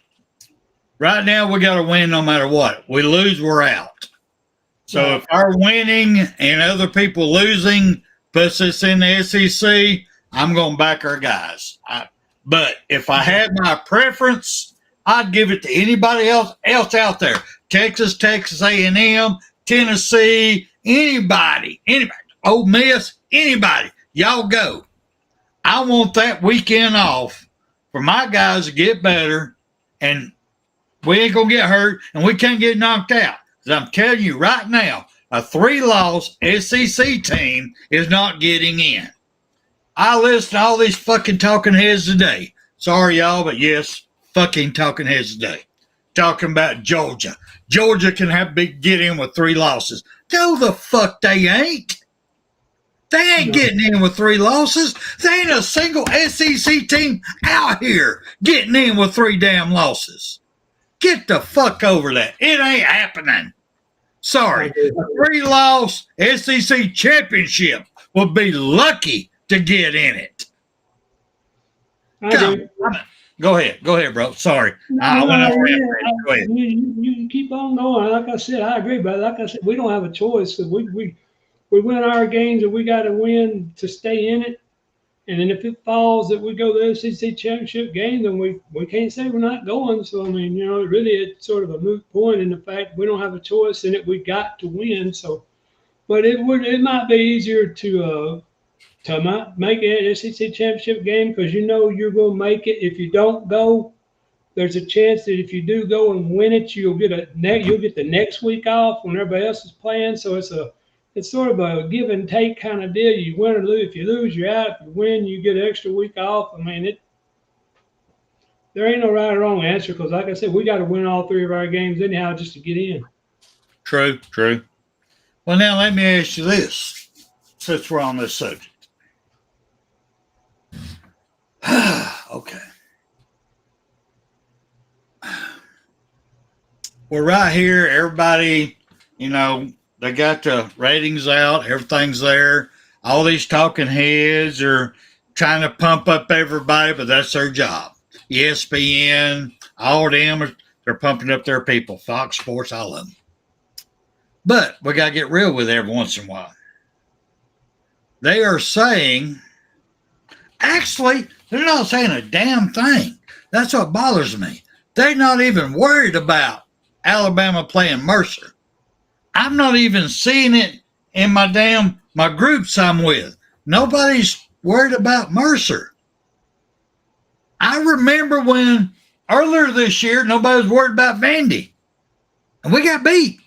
Right now, we got to win no matter what. We lose, we're out. So if our winning and other people losing puts us in the SEC, I'm going to back our guys. But if I had my preference, I'd give it to anybody else out there. Texas A&M, Tennessee, anybody, Ole Miss, anybody. Y'all go. I want that weekend off for my guys to get better, and we ain't going to get hurt, and we can't get knocked out. Because I'm telling you right now, a 3-loss SEC team is not getting in. I listen to all these fucking talking heads today. Sorry, y'all, but yes, fucking talking heads today. Talking about Georgia. Georgia can get in with 3 losses. No, the fuck they ain't. They ain't getting in with 3 losses. There ain't a single SEC team out here getting in with 3 damn losses. Get the fuck over that. It ain't happening. Sorry. A 3-loss SEC championship would be lucky to get in it. Go ahead, bro. Sorry. Go ahead. You keep on going. Like I said, I agree, but like I said, we don't have a choice. So we win our games and we got to win to stay in it. And then if it falls that we go to the SEC championship game, then we can't say we're not going. So, really it's sort of a moot point in the fact we don't have a choice in it. We got to win. So, but it might be easier to to make it SEC championship game because you know you're going to make it. If you don't go, there's a chance that if you do go and win it, you'll get the next week off when everybody else is playing. So it's sort of a give and take kind of deal. You win or lose. If you lose, you're out. If you win, you get an extra week off. I mean, there ain't no right or wrong answer because, like I said, we got to win all 3 of our games anyhow just to get in. True. Well, now let me ask you this, since we're on this subject. Okay. We're right here. Everybody, they got the ratings out. Everything's there. All these talking heads are trying to pump up everybody, but that's their job. ESPN, all of them, they're pumping up their people. Fox Sports, all of them. But we got to get real with it every once in a while. They are saying, actually, they're not saying a damn thing. That's what bothers me. They're not even worried about Alabama playing Mercer. I'm not even seeing it in my groups I'm with. Nobody's worried about Mercer. I remember when earlier this year, nobody was worried about Vandy. And we got beat.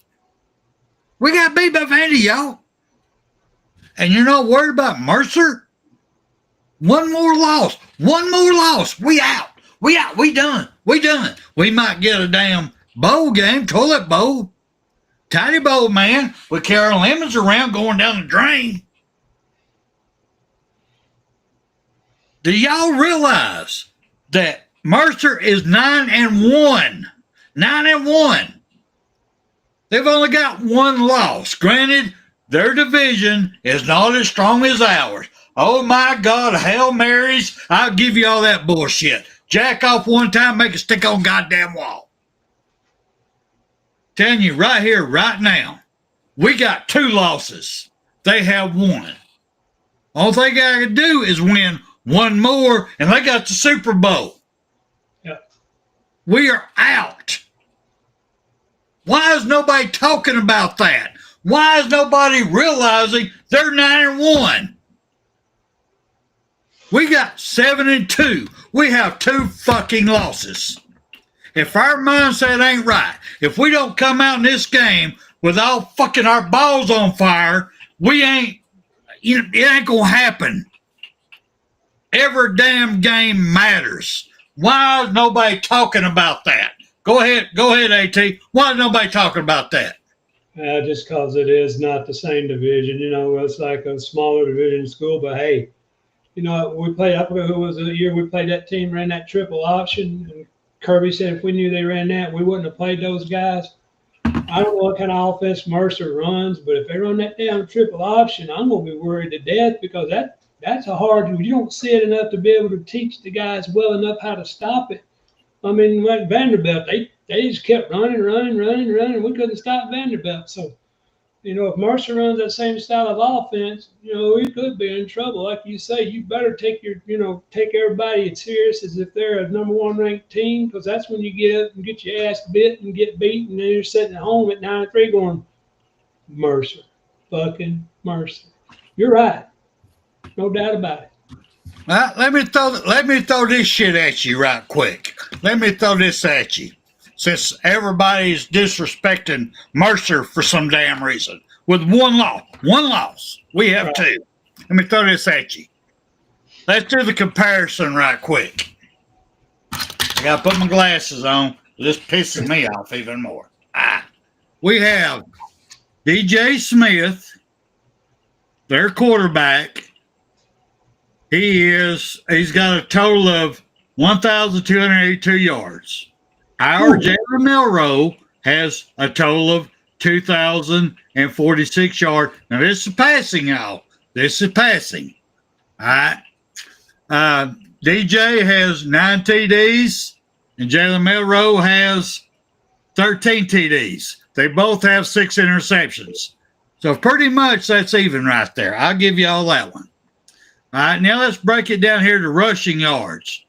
We got beat by Vandy, y'all. And you're not worried about Mercer? One more loss. We out. We done. We might get a damn bowl game, toilet bowl, tiny bowl, man, with Carol Lemons around going down the drain. Do y'all realize that Mercer is 9-1? 9-1. They've only got 1 loss. Granted, their division is not as strong as ours. Oh my God, Hail Marys, I'll give you all that bullshit. Jack off one time, make it stick on goddamn wall. Telling you right here, right now, we got 2 losses. They have 1. All they got to do is win 1 more, and they got the Super Bowl. Yep. We are out. Why is nobody talking about that? Why is nobody realizing they're 9-1? We got 7-2. We have 2 fucking losses. If our mindset ain't right, if we don't come out in this game with all fucking our balls on fire, it ain't gonna happen. Every damn game matters. Why is nobody talking about that? Go ahead, AT. Why is nobody talking about that? Just because it is not the same division. It's like a smaller division school, but hey, we played, I forget who was the year we played that team, ran that triple option, and Kirby said if we knew they ran that, we wouldn't have played those guys. I don't know what kind of offense Mercer runs, but if they run that damn triple option, I'm going to be worried to death because that's a hard, you don't see it enough to be able to teach the guys well enough how to stop it. I mean, like Vanderbilt, they just kept running. We couldn't stop Vanderbilt. So, if Mercer runs that same style of offense, we could be in trouble. Like you say, you better take everybody as serious as if they're a number 1 ranked team, because that's when you get up and get your ass bit and get beat, and then you're sitting at home at 9-3 going, Mercer, fucking Mercer. You're right. No doubt about it. Let me throw this shit at you right quick. Let me throw this at you. Since everybody's disrespecting Mercer for some damn reason. With 1 loss. We have 2. Let me throw this at you. Let's do the comparison right quick. I got to put my glasses on. This pisses me off even more. We have DJ Smith, their quarterback. He's got a total of 1,282 yards. Our Jalen Milroe has a total of 2,046 yards. Now, this is passing, y'all. This is passing. All right. DJ has 9 TDs, and Jalen Milroe has 13 TDs. They both have 6 interceptions. So pretty much that's even right there. I'll give you all that one. All right, now let's break it down here to rushing yards.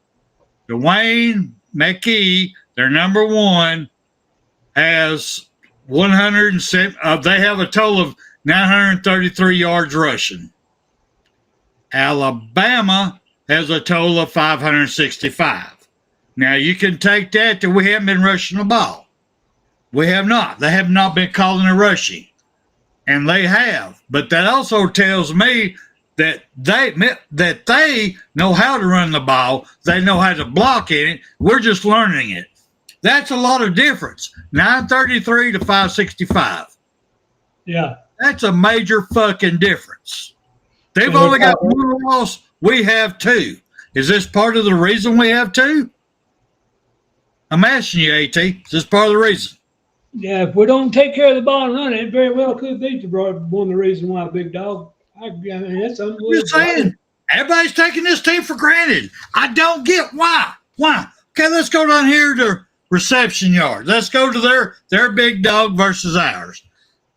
Dwayne McKee, their number 1, has 107. They have a total of 933 yards rushing. Alabama has a total of 565. Now, you can take that we haven't been rushing the ball. We have not. They have not been calling it rushing. And they have. But that also tells me that they know how to run the ball. They know how to block in it. We're just learning it. That's a lot of difference. 933 to 565. Yeah. That's a major fucking difference. They've only got one loss. We have two. Is this part of the reason we have two? I'm asking you, AT. Is this part of the reason? Yeah, if we don't take care of the ball and run it very well could be one of the reasons why Big Dog. I mean, that's unbelievable. I'm just saying, everybody's taking this team for granted. I don't get why. Why? Okay, let's go down here to reception yard. Let's go to their Big Dog versus ours.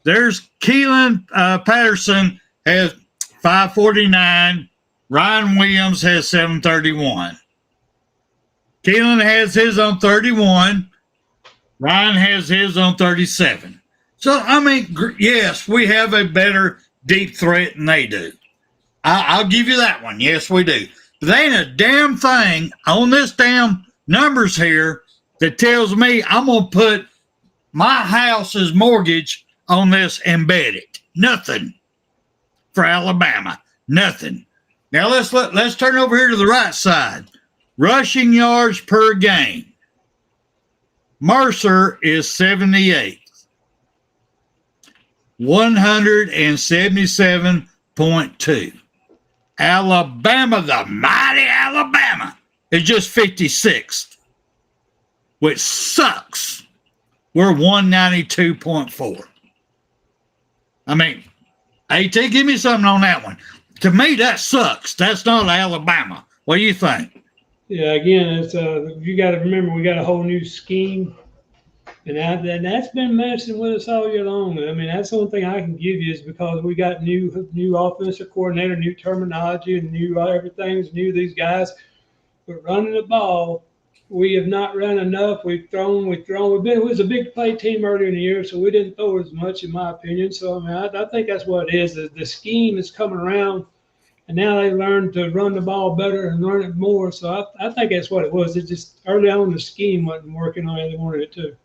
There's Keelan Patterson has 549. Ryan Williams has 731. Keelan has his on 31. Ryan has his on 37. So, I mean, yes, we have a better deep threat than they do. I'll give you that one. Yes, we do. But there ain't a damn thing on this damn numbers here that tells me I'm going to put my house's mortgage on this and bet it. Nothing for Alabama. Nothing. Now, let's turn over here to the right side. Rushing yards per game. Mercer is 78th. 177.2. Alabama, the mighty Alabama, is just 56th, which sucks. We're 192.4. I mean, AT, give me something on that one. To me, that sucks. That's not Alabama. What do you think? Yeah, again, it's you got to remember we got a whole new scheme, and that's been messing with us all year long. I mean, that's the only thing I can give you is because we got new offensive coordinator, new terminology, and new everything's new. These guys, but running the ball, we have not run enough. We've thrown. It was a big play team earlier in the year, so we didn't throw as much, in my opinion. So I mean, I think that's what it is. The scheme is coming around. And now they learned to run the ball better and learn it more. So I think that's what it was. It just early on the scheme wasn't working on how they wanted it to.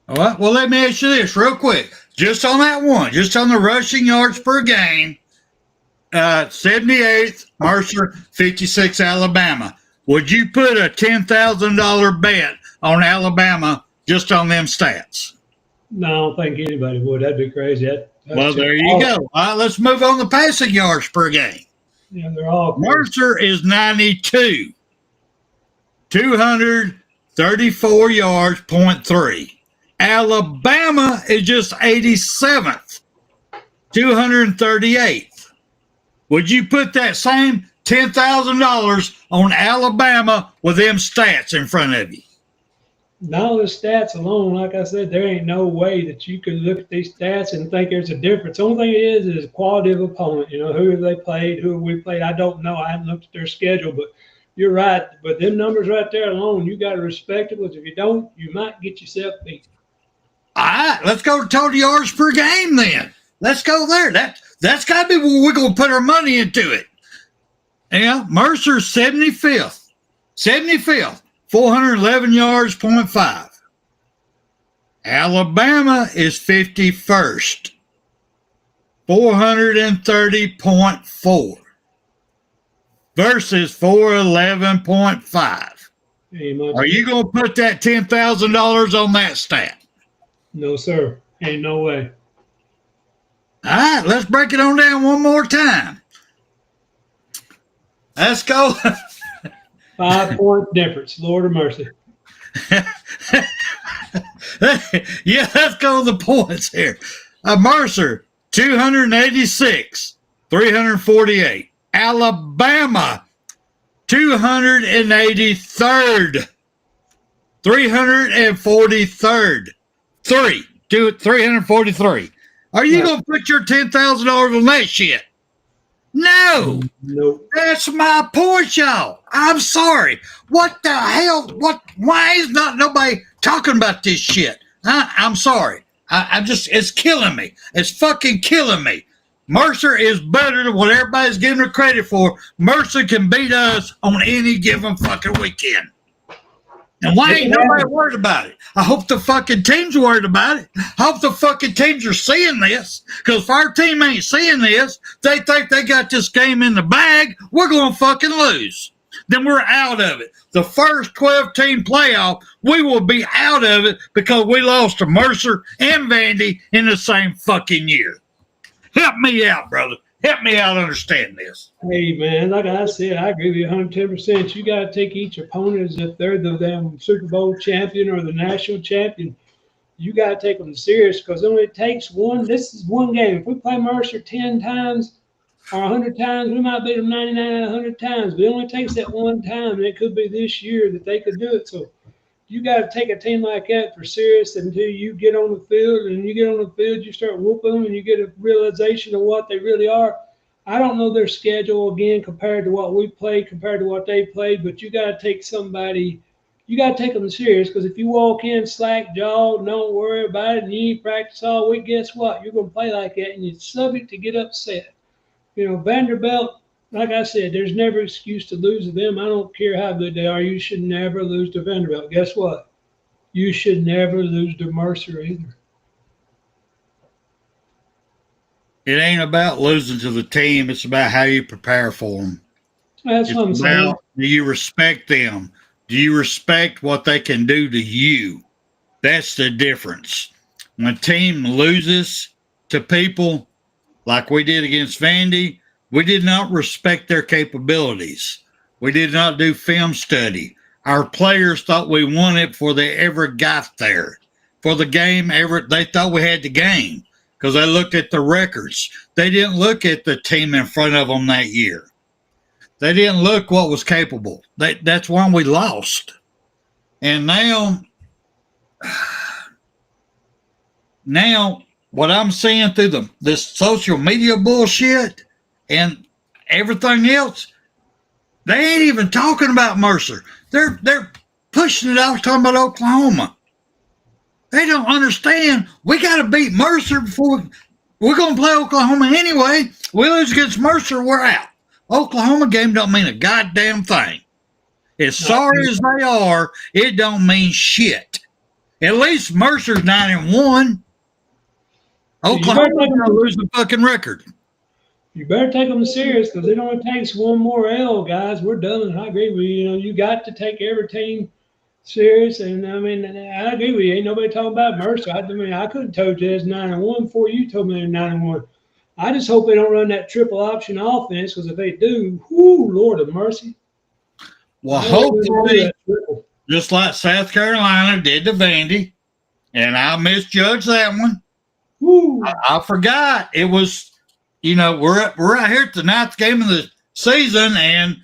All right. Well, let me ask you this real quick. Just on that one, just on the rushing yards per game, 78th, Mercer, 56 Alabama. Would you put a $10,000 bet on Alabama just on them stats? No, I don't think anybody would. That'd be crazy. Well, there you go. All right, let's move on to passing yards per game. Yeah, they're all Mercer is 92. 234 yards, 0.3. Alabama is just 87th. 238th. Would you put that same $10,000 on Alabama with them stats in front of you? Now the stats alone, like I said, there ain't no way that you can look at these stats and think there's a difference. The only thing it is quality of opponent. You know, who have they played, who have we played? I don't know. I haven't looked at their schedule, but you're right. But them numbers right there alone, you got to respect it. Because if you don't, you might get yourself beat. All right, let's go to total yards per game then. Let's go there. That's got to be where we're going to put our money into it. Yeah, Mercer's 75th. 75th. 411 yards, 0.5. Alabama is 51st. 430.4 versus 411.5. Are you going to put that $10,000 on that stat? No, sir. Ain't no way. All right, let's break it on down one more time. Let's go. 5-point difference. Lord of mercy. Yeah, let's go to the points here. Mercer, 286, 348. Alabama, 283rd, 343rd. 343. Are you going to put your $10,000 on that shit? No. Nope. That's my point, y'all. I'm sorry. What the hell? Why is not nobody talking about this shit? I'm sorry. I'm just, it's killing me. It's fucking killing me. Mercer is better than what everybody's giving her credit for. Mercer can beat us on any given fucking weekend. And why ain't nobody worried about it? I hope the fucking team's worried about it. I hope the fucking teams are seeing this. Because if our team ain't seeing this, they think they got this game in the bag, we're going to fucking lose. Then we're out of it. The first 12-team playoff, we will be out of it because we lost to Mercer and Vandy in the same fucking year. Help me out, brother. Help me out understand this. Hey, man, like I said, I agree with you 110%. You got to take each opponent as if they're the damn Super Bowl champion or the national champion. You got to take them serious because it only takes one. This is one game. If we play Mercer 10 times or 100 times, we might beat them 99 out of 100 times. But it only takes that one time, and it could be this year that they could do it. So you got to take a team like that for serious until you get on the field. And you get on the field, you start whooping them, and you get a realization of what they really are. I don't know their schedule again compared to what we played, compared to what they played, but you got to take somebody, you got to take them serious because if you walk in slack jawed, don't worry about it, and you ain't practice all week, guess what? You're going to play like that, and you're subject to get upset. You know, Vanderbilt, like I said, there's never excuse to lose to them. I don't care how good they are. You should never lose to Vanderbilt. Guess what? You should never lose to Mercer either. It ain't about losing to the team. It's about how you prepare for them. That's what I'm saying. Do you respect them? Do you respect what they can do to you? That's the difference. When a team loses to people like we did against Vandy, we did not respect their capabilities. We did not do film study. Our players thought we won it before they ever got there. For the game, they thought we had the game. Because they looked at the records. They didn't look at the team in front of them that year. They didn't look what was capable. That's why we lost. And now what I'm seeing through this social media bullshit and everything else, they ain't even talking about Mercer. They're pushing it off, talking about Oklahoma. They don't understand. We got to beat Mercer before we're going to play Oklahoma anyway. We lose against Mercer, we're out. Oklahoma game don't mean a goddamn thing. As sorry as they are, it don't mean shit. At least Mercer's 9-1. Oklahoma's going to lose the fucking record. You better take them serious because it only takes one more L, guys. We're done. I agree with you. You know, you got to take every team serious, and I mean, I agree with you. Ain't nobody talking about Mercer. I mean, I couldn't told you it's 9-1 before you told me they're 9-1. I just hope they don't run that triple option offense because if they do, whoo, Lord of mercy. Well, hopefully, just like South Carolina did to Vandy, and I misjudged that one. Woo. I forgot it was. You know, we're out here at the 9th game of the season, and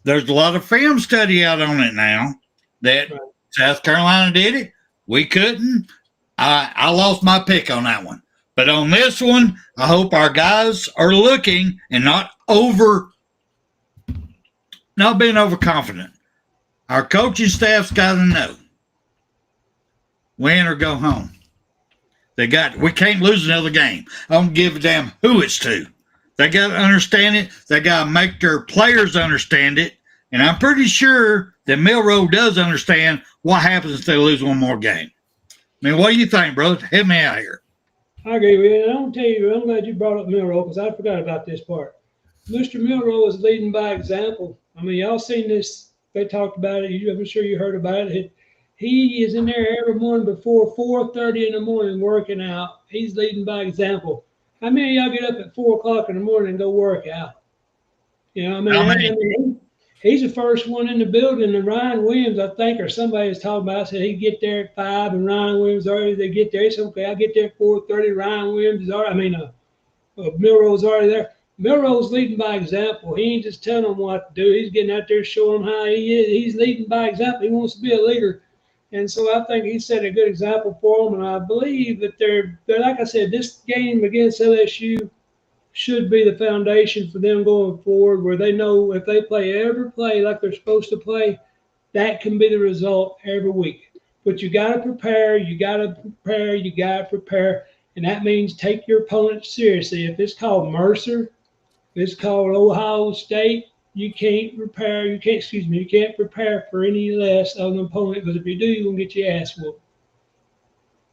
there's a lot of film study out on it now. That South Carolina did it. We couldn't. I lost my pick on that one. But on this one, I hope our guys are looking and not being overconfident. Our coaching staff's got to know. Win or go home. We can't lose another game. I don't give a damn who it's to. They got to understand it. They got to make their players understand it. And I'm pretty sure that Milroe does understand what happens if they lose one more game. I mean, what do you think, brother? Help me out here. I agree with you. And I'm tell you, I'm glad you brought up Milroe because I forgot about this part. Mr. Milroe is leading by example. I mean, y'all seen this. They talked about it. I'm sure you heard about it. He is in there every morning before 4:30 in the morning working out. He's leading by example. How many of y'all get up at 4 o'clock in the morning and go work out? You know, I mean, he's the first one in the building. And Ryan Williams, I think, or somebody was talking about, said he'd get there at 5, and Ryan Williams already. They get there. He said, okay, I get there at 4:30. Ryan Williams is already. Milroe's already there. Milroe's leading by example. He ain't just telling them what to do. He's getting out there showing them how he is. He's leading by example. He wants to be a leader. And so I think he set a good example for them. And I believe that they're like I said, this game against LSU should be the foundation for them going forward, where they know if they every play like they're supposed to play, that can be the result every week. But you got to prepare. You got to prepare. You got to prepare. And that means take your opponent seriously. If it's called Mercer, if it's called Ohio State, you can't prepare. You can't prepare for any less of an opponent, because if you do, you're gonna get your ass whooped.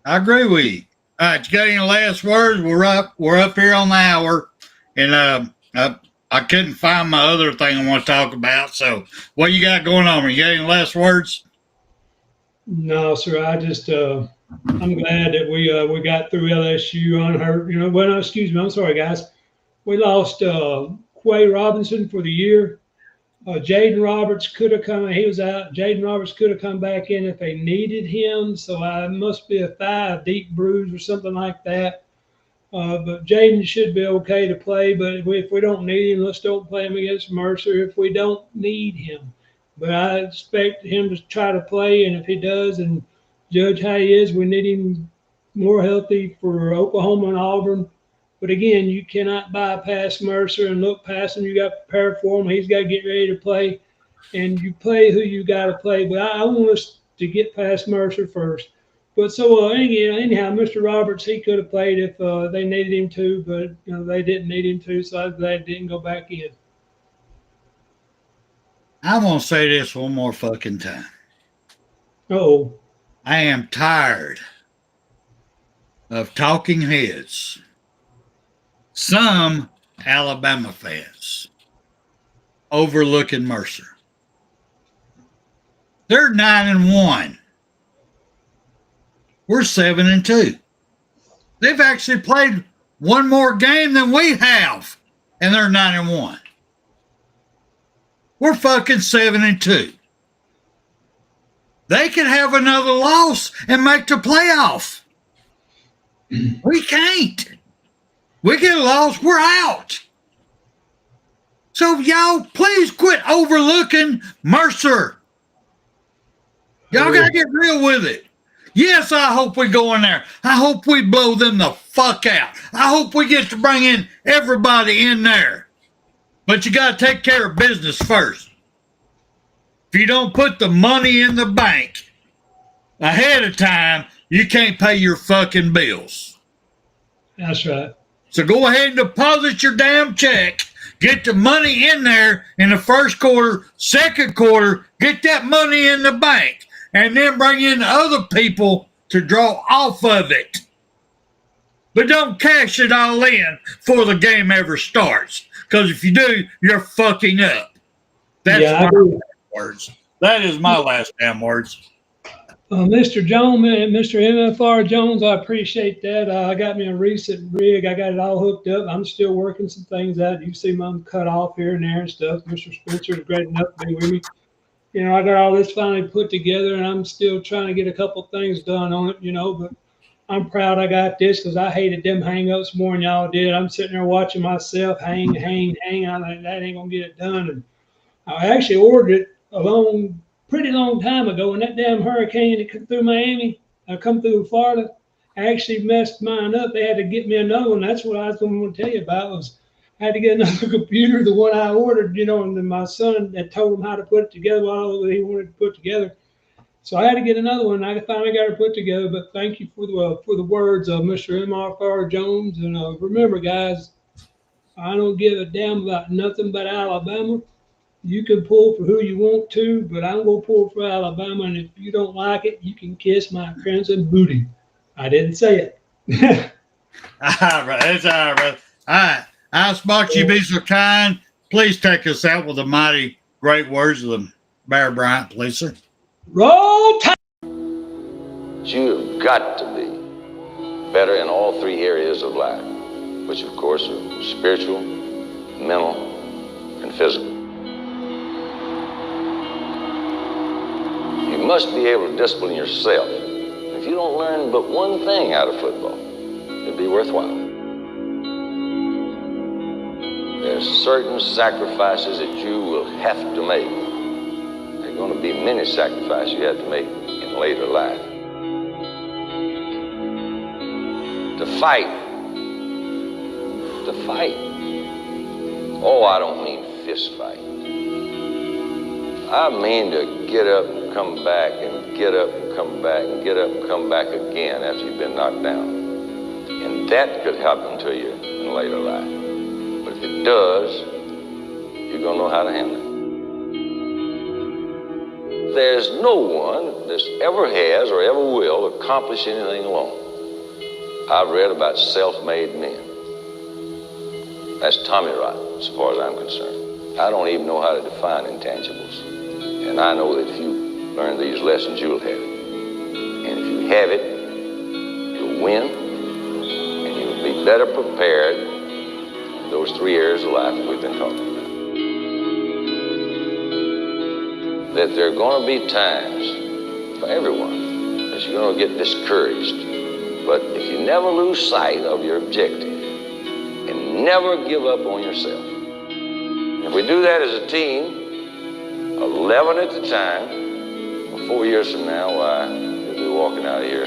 I agree with you. All right, you got any last words? We're up here on the hour, and I couldn't find my other thing I want to talk about. So, what you got going on? You got any last words? No, sir. I just I'm glad that we got through LSU unhurt. You know, well, no, excuse me. I'm sorry, guys. We lost Quay Robinson for the year. Jaden Roberts could have come. He was out. Jaden Roberts could have come back in if they needed him. So I must be a deep bruise or something like that. But Jaden should be okay to play. But if we don't need him, let's don't play him against Mercer if we don't need him. But I expect him to try to play, and if he does, and judge how he is, we need him more healthy for Oklahoma and Auburn. But again, you cannot bypass Mercer and look past him. You got to prepare for him. He's got to get ready to play, and you play who you got to play. But I want us to get past Mercer first. But so anyhow, Mr. Roberts, he could have played if they needed him to, but they didn't need him to, so I'm glad he didn't go back in. I'm gonna say this one more fucking time. Oh, I am tired of talking heads. Some Alabama fans overlooking Mercer. They're 9-1. We're 7-2. They've actually played one more game than we have, and they're 9-1. We're fucking 7-2. They could have another loss and make the playoff. We can't. We get a loss, we're out. So y'all, please quit overlooking Mercer. Y'all got to get real with it. Yes, I hope we go in there. I hope we blow them the fuck out. I hope we get to bring in everybody in there. But you got to take care of business first. If you don't put the money in the bank ahead of time, you can't pay your fucking bills. That's right. So go ahead and deposit your damn check. Get the money in there in the first quarter, second quarter, get that money in the bank, and then bring in other people to draw off of it. But don't cash it all in before the game ever starts. Because if you do, you're fucking up. That's my last words. That is my last damn words. Mr. Jones, Mr. MFR Jones, I appreciate that. I got me a recent rig. I got it all hooked up. I'm still working some things out. You see mine cut off here and there and stuff. Mr. Spencer is great enough to be with me. I got all this finally put together, and I'm still trying to get a couple things done on it, but I'm proud I got this because I hated them hang-ups more than y'all did. I'm sitting there watching myself hang. I'm like, that ain't going to get it done. And I actually ordered it pretty long time ago, and that damn hurricane that come through Miami, come through Florida, actually messed mine up. They had to get me another one. That's what I was going to tell you about was I had to get another computer, the one I ordered, and then my son had told him how to put it together, what he wanted to put together. So I had to get another one. I finally got it put together, but thank you for the words of Mr. MFR Jones. And remember, guys, I don't give a damn about nothing but Alabama. You can pull for who you want to, but I'm going to pull for Alabama. And if you don't like it, you can kiss my crimson booty. I didn't say it. All right. That's all right. All right. Icebox, you be so kind. Please take us out with the mighty great words of the Bear Bryant, please, sir. Roll Tide! You've got to be better in all three areas of life, which, of course, are spiritual, mental, and physical. You must be able to discipline yourself. If you don't learn but one thing out of football, it'll be worthwhile. There's certain sacrifices that you will have to make. There are going to be many sacrifices you have to make in later life. To fight. Oh, I don't mean fist fight. I mean to get up and come back and get up and come back and get up and come back again after you've been knocked down. And that could happen to you in later life. But if it does, you're going to know how to handle it. There's no one that ever has or ever will accomplish anything alone. I've read about self-made men. That's Tommy rot, as far as I'm concerned. I don't even know how to define intangibles. And I know that if you learn these lessons, you'll have it. And if you have it, you'll win, and you'll be better prepared in those 3 areas of life that we've been talking about. That there are going to be times for everyone that you're going to get discouraged. But if you never lose sight of your objective and never give up on yourself, if we do that as a team, 11 at a time, 4 years from now, why, we'll be walking out of here